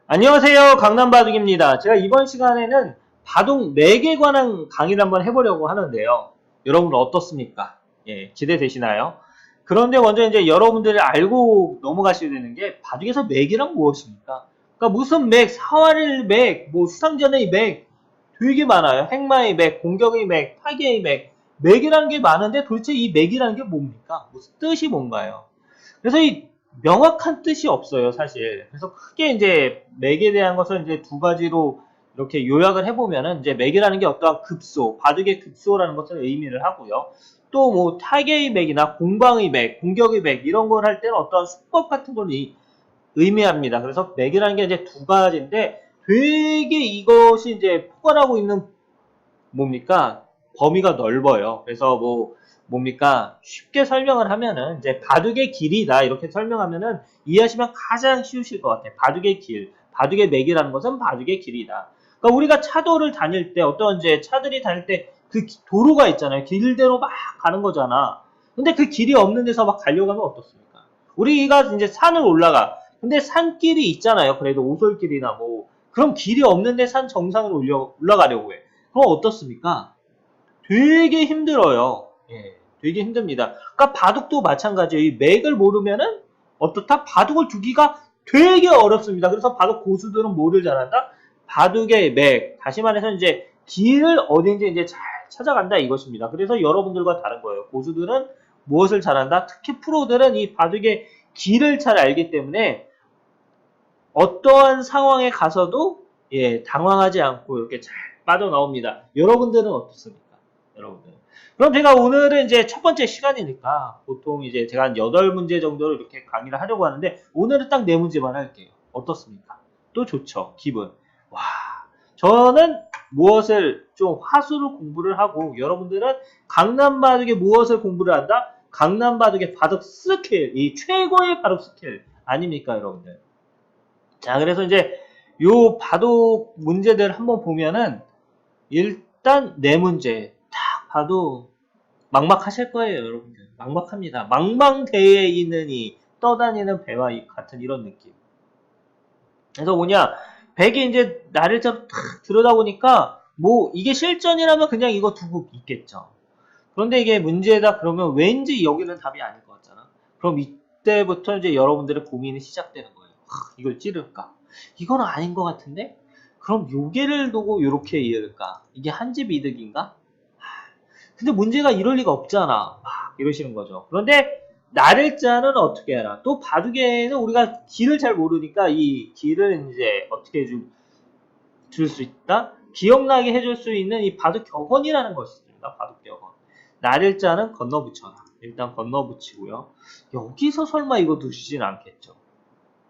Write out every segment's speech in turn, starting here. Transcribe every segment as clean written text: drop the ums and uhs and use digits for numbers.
안녕하세요. 강남바둑입니다. 제가 이번 시간에는 바둑 맥에 관한 강의를 한번 해보려고 하는데요. 여러분 어떻습니까? 예, 기대되시나요? 그런데 먼저 이제 여러분들이 알고 넘어가셔야 되는 게 바둑에서 맥이란 무엇입니까? 그러니까 무슨 맥, 사활의 맥, 뭐 수상전의 맥 되게 많아요. 행마의 맥, 공격의 맥, 타개의 맥, 맥이라는 게 많은데 도대체 이 맥이라는 게 뭡니까? 무슨 뜻이 뭔가요? 그래서 이 명확한 뜻이 없어요, 사실. 그래서 크게 이제 맥에 대한 것을 이제 두 가지로 이렇게 요약을 해보면은 이제 맥이라는 게 어떠한 급소, 바둑의 급소라는 것을 의미를 하고요. 또 뭐 타개의 맥이나 공방의 맥, 공격의 맥 이런 걸 할 때는 어떠한 수법 같은 걸 의미합니다. 그래서 맥이라는 게 이제 두 가지인데 되게 이것이 이제 포괄하고 있는 뭡니까? 범위가 넓어요. 그래서 뭐 뭡니까? 쉽게 설명을 하면은 이제 바둑의 길이다 이렇게 설명하면은 이해하시면 가장 쉬우실 것 같아요. 바둑의 길, 바둑의 맥이라는 것은 바둑의 길이다. 그러니까 우리가 차도를 다닐 때 어떤 이제 차들이 다닐 때 그 도로가 있잖아요. 길대로 막 가는 거잖아. 근데 그 길이 없는 데서 막 가려고 하면 어떻습니까? 우리가 이제 산을 올라가. 근데 산길이 있잖아요. 그래도 오솔길이나 뭐 그럼 길이 없는데 산 정상을 올라가려고 해. 그럼 어떻습니까? 되게 힘들어요. 예, 되게 힘듭니다. 그러니까 바둑도 마찬가지예요. 이 맥을 모르면은 어떻다? 바둑을 두기가 되게 어렵습니다. 그래서 바둑 고수들은 뭐를 잘한다? 바둑의 맥, 다시 말해서 이제 길을 어딘지 이제 잘 찾아간다 이것입니다. 그래서 여러분들과 다른 거예요. 고수들은 무엇을 잘한다? 특히 프로들은 이 바둑의 길을 잘 알기 때문에 어떠한 상황에 가서도 예, 당황하지 않고 이렇게 잘 빠져나옵니다. 여러분들은 어떻습니까? 여러분들. 그럼 제가 오늘은 이제 첫 번째 시간이니까 보통 이제 제가 한 8문제 정도로 이렇게 강의를 하려고 하는데 오늘은 딱 4문제만 할게요. 어떻습니까? 또 좋죠. 기분. 와. 저는 무엇을 좀 화수를 공부를 하고 여러분들은 강남바둑에 무엇을 공부를 한다? 강남바둑의 바둑 스킬, 이 최고의 바둑 스킬 아닙니까, 여러분들? 자, 그래서 이제 요 바둑 문제들 한번 보면은 일단 4문제 딱 봐도 막막하실 거예요, 여러분들. 막막합니다. 망망대해에 있는 이 떠다니는 배와 같은 이런 느낌. 그래서 뭐냐, 백이 이제 나를 좀 탁 들여다보니까 뭐 이게 실전이라면 그냥 이거 두고 있겠죠. 그런데 이게 문제다 그러면 왠지 여기는 답이 아닐 것 같잖아. 그럼 이때부터 이제 여러분들의 고민이 시작되는 거예요. 이걸 찌를까? 이건 아닌 것 같은데? 그럼 요게를 두고 요렇게 이을까? 이게 한 집 이득인가? 근데 문제가 이럴 리가 없잖아. 막 이러시는 거죠. 그런데 나를자는 어떻게 하나? 또 바둑에는 우리가 길을 잘 모르니까 이 길을 이제 어떻게 줄 수 있다? 기억나게 해줄 수 있는 이 바둑 격언이라는 것이 있습니다. 바둑 격언. 나를자는 건너붙여라. 일단 건너붙이고요. 여기서 설마 이거 두시진 않겠죠.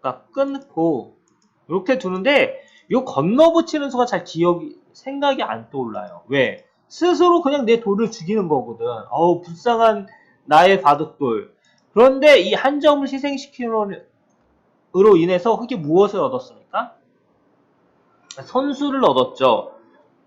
그러니까 끊고 이렇게 두는데 이 건너붙이는 수가 잘 생각이 안 떠올라요. 왜? 스스로 그냥 내 돌을 죽이는 거거든. 어우 불쌍한 나의 바둑돌. 그런데 이 한 점을 희생시키므로 인해서 흑이 무엇을 얻었습니까? 선수를 얻었죠.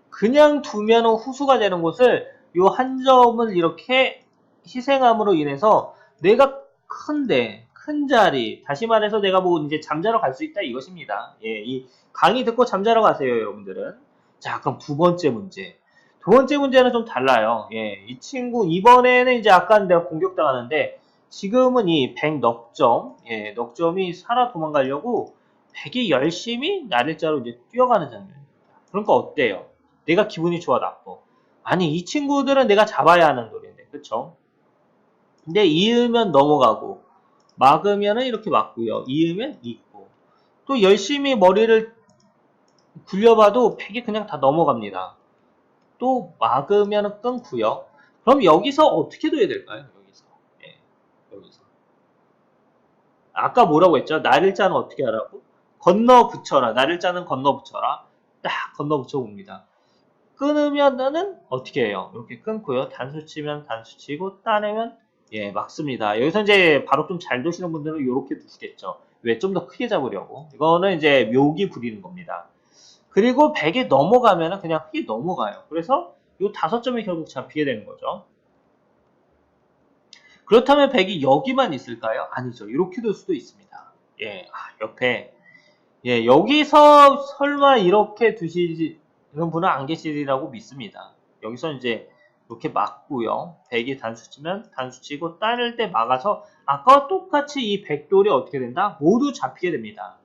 그냥 두면 후수가 되는 곳을 요 한 점을 이렇게 희생함으로 인해서 내가 큰 자리, 다시 말해서 내가 뭐 이제 잠자러 갈 수 있다 이것입니다. 예, 이 강의 듣고 잠자러 가세요, 여러분들은. 자, 그럼 두 번째 문제. 두 번째 문제는 좀 달라요. 예, 이 친구, 이번에는 이제 아까 내가 공격당하는데, 지금은 이 100 넉점, 예, 넉점이 살아 도망가려고 100이 열심히 나를자로 이제 뛰어가는 장면입니다. 그러니까 어때요? 내가 기분이 좋아, 나빠? 아니, 이 친구들은 내가 잡아야 하는 돌인데, 그쵸? 근데 이으면 넘어가고, 막으면은 이렇게 막고요. 이으면 있고. 또 열심히 머리를 굴려봐도 팩이 그냥 다 넘어갑니다. 또 막으면 끊고요. 그럼 여기서 어떻게 둬야 될까요? 여기서. 예, 여기서. 아까 뭐라고 했죠? 나를자는 어떻게 하라고? 건너 붙여라. 나를자는 건너 붙여라. 딱 건너 붙여 봅니다. 끊으면은 어떻게 해요? 이렇게 끊고요. 단수 치면 단수 치고 따내면 예 막습니다. 여기서 이제 바로 좀 잘 두시는 분들은 이렇게 두시겠죠. 왜? 좀 더 크게 잡으려고. 이거는 이제 묘기 부리는 겁니다. 그리고 100에 넘어가면은 그냥 휙 넘어가요. 그래서 이 5점이 결국 잡히게 되는 거죠. 그렇다면 100이 여기만 있을까요? 아니죠. 이렇게 둘 수도 있습니다. 예, 옆에 예, 여기서 설마 이렇게 두시는 분은 안 계시리라고 믿습니다. 여기서 이제 이렇게 막고요. 백이 단수 치면 단수 치고 따낼 때 막아서 아까와 똑같이 이 백돌이 어떻게 된다? 모두 잡히게 됩니다.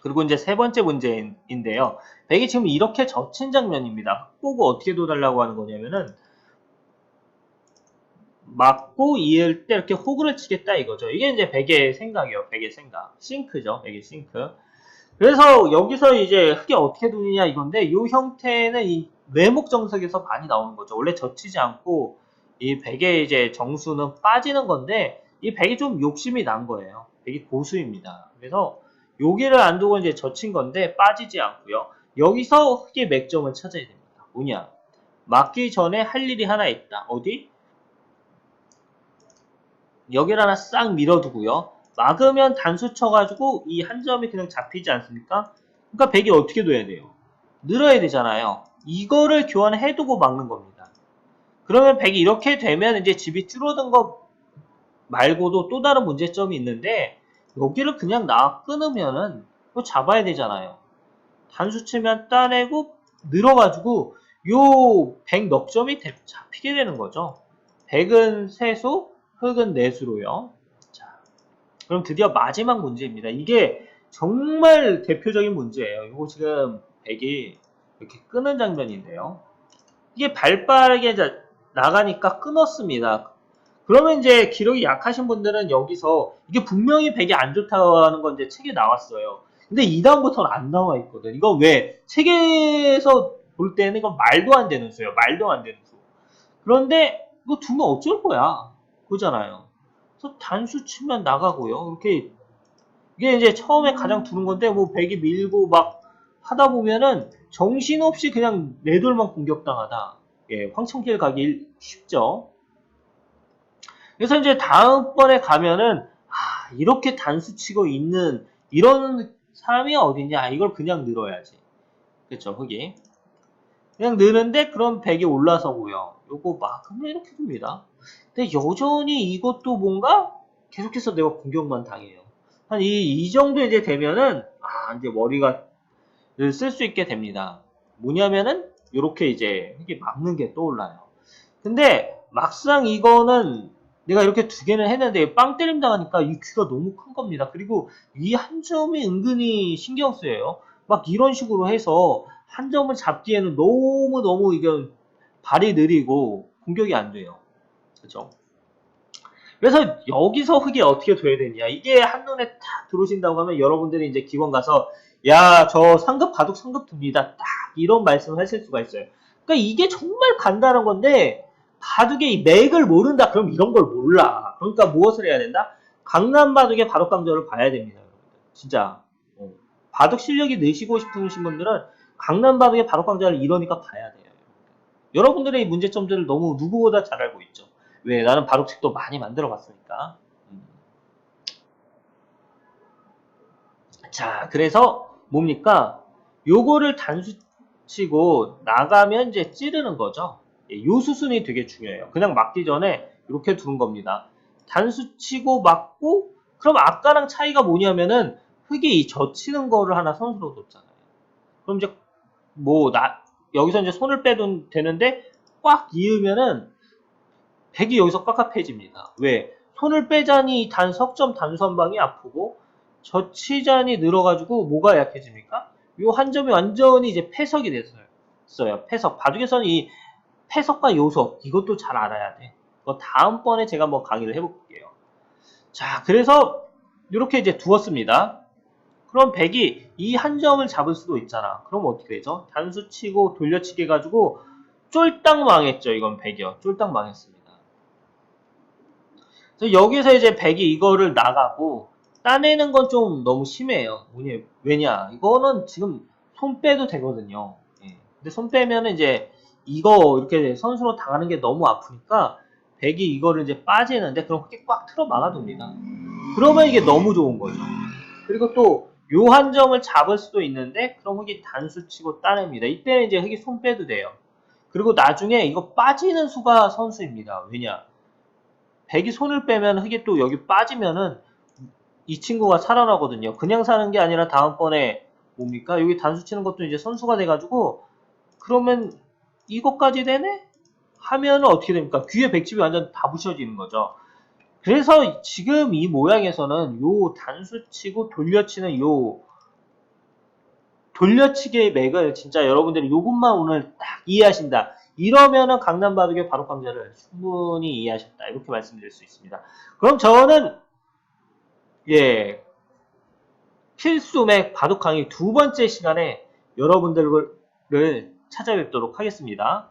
그리고 이제 세 번째 문제인데요. 백이 지금 이렇게 젖힌 장면입니다. 보고 어떻게 도달라고 하는 거냐면은 맞고 이을 때 이렇게 호구를 치겠다 이거죠. 이게 이제 백의 생각이에요. 백의 생각. 싱크죠. 백의 싱크. 그래서 여기서 이제 흙이 어떻게 두느냐 이건데 이 형태는 이 외목 정석에서 많이 나오는 거죠. 원래 젖히지 않고 이 백의 이제 정수는 빠지는 건데 이 백이 좀 욕심이 난 거예요. 백이 고수입니다. 그래서 여기를 안 두고 이제 젖힌 건데 빠지지 않고요. 여기서 흙의 맥점을 찾아야 됩니다. 뭐냐? 막기 전에 할 일이 하나 있다. 어디? 여기를 하나 싹 밀어두고요. 막으면 단수 쳐가지고 이 한 점이 그냥 잡히지 않습니까? 그러니까 백이 어떻게 둬야 돼요? 늘어야 되잖아요. 이거를 교환해두고 막는 겁니다. 그러면 백이 이렇게 되면 이제 집이 줄어든 거 말고도 또 다른 문제점이 있는데 여기를 그냥 나 끊으면은 또 잡아야 되잖아요. 단수 치면 따내고 늘어가지고 요 백 넉 점이 잡히게 되는 거죠. 백은 세수, 흑은 내수로요. 자, 그럼 드디어 마지막 문제입니다. 이게 정말 대표적인 문제예요. 이거 지금 백이 이렇게 끄는 장면인데요. 이게 발빠르게 나가니까 끊었습니다. 그러면 이제 기록이 약하신 분들은 여기서 이게 분명히 백이 안 좋다고 하는 건 이제 책에 나왔어요. 근데 이 다음부터는 안 나와 있거든. 이거 왜? 책에서 볼 때는 이건 말도 안 되는 수예요. 말도 안 되는 수. 그런데 이거 두면 어쩔 거야. 그잖아요. 그래서 단수 치면 나가고요. 이렇게 이게 이제 처음에 가장 두는 건데 뭐 백이 밀고 막 하다 보면은 정신없이 그냥 내 돌만 공격당하다. 예, 황천길 가기 쉽죠. 그래서 이제 다음번에 가면은 이렇게 단수 치고 있는 이런 사람이 어딨냐? 이걸 그냥 늘어야지. 그렇죠, 흙이. 그냥 느는데 그럼 백이 올라서고요. 요거 막으면 이렇게 됩니다. 근데 여전히 이것도 뭔가 계속해서 내가 공격만 당해요. 한 이 정도 이제 되면은 이제 머리가 쓸 수 있게 됩니다. 뭐냐면은 요렇게 이제 흙이 막는 게 떠올라요. 근데 막상 이거는 내가 이렇게 두 개는 했는데 빵 때림 당하니까 이 귀가 너무 큰 겁니다. 그리고 이 한 점이 은근히 신경 쓰여요. 막 이런 식으로 해서 한 점을 잡기에는 너무너무 이게 발이 느리고 공격이 안 돼요. 그죠? 그래서 여기서 흙이 어떻게 돼야 되냐. 이게 한눈에 딱 들어오신다고 하면 여러분들이 이제 기관 가서 야, 저 상급 바둑 상급 둡니다. 딱 이런 말씀을 하실 수가 있어요. 그러니까 이게 정말 간단한 건데 바둑의 이 맥을 모른다. 그럼 이런 걸 몰라. 그러니까 무엇을 해야 된다? 강남 바둑의 바둑 강좌를 봐야 됩니다. 진짜. 바둑 실력이 느시고 싶으신 분들은 강남 바둑의 바둑 강좌를 이러니까 봐야 돼요. 여러분들의 이 문제점들을 너무 누구보다 잘 알고 있죠. 왜? 나는 바둑책도 많이 만들어 봤으니까. 자, 그래서 뭡니까? 요거를 단수 치고 나가면 이제 찌르는 거죠. 요 수순이 되게 중요해요. 그냥 맞기 전에 이렇게 두는 겁니다. 단수 치고 맞고 그럼 아까랑 차이가 뭐냐면은 흙이 젖히는 거를 하나 선수로 뒀잖아요. 그럼 이제 여기서 이제 손을 빼도 되는데 꽉 이으면은 백이 여기서 깝깝해집니다. 왜? 손을 빼자니 석점 단선방이 아프고 젖히자니 늘어가지고 뭐가 약해집니까? 요 한 점이 완전히 이제 패석이 됐어요. 패석. 바둑에서는 이 패석과 요석 이것도 잘 알아야 돼. 그거 다음번에 제가 한번 강의를 해볼게요. 자, 그래서 이렇게 이제 두었습니다. 그럼 백이 이 한 점을 잡을 수도 있잖아. 그럼 어떻게 되죠? 단수 치고 돌려치기 해가지고 쫄딱 망했죠. 이건 백이요. 쫄딱 망했습니다. 그래서 여기서 이제 백이 이거를 나가고 따내는 건 좀 너무 심해요. 왜냐? 이거는 지금 손 빼도 되거든요. 예. 근데 손 빼면은 이제 이거 이렇게 선수로 당하는 게 너무 아프니까 백이 이거를 이제 빠지는데 그럼 그렇게 꽉 틀어 막아둡니다. 그러면 이게 너무 좋은 거죠. 그리고 또 요 한 점을 잡을 수도 있는데 그럼 흙이 단수 치고 따냅니다. 이때는 이제 흙이 손 빼도 돼요. 그리고 나중에 이거 빠지는 수가 선수입니다. 왜냐? 백이 손을 빼면 흙이 또 여기 빠지면은 이 친구가 살아나거든요. 그냥 사는 게 아니라 다음번에 뭡니까? 여기 단수 치는 것도 이제 선수가 돼가지고 그러면 이것까지 되네? 하면 어떻게 됩니까? 귀에 백집이 완전 다 붙여지는 거죠. 그래서 지금 이 모양에서는 요 단수 치고 돌려치는 요 돌려치기의 맥을 진짜 여러분들이 요것만 오늘 딱 이해하신다. 이러면은 강남바둑의 바둑 강좌를 충분히 이해하셨다. 이렇게 말씀드릴 수 있습니다. 그럼 저는 예 필수 맥 바둑 강의 두 번째 시간에 여러분들을 찾아뵙도록 하겠습니다.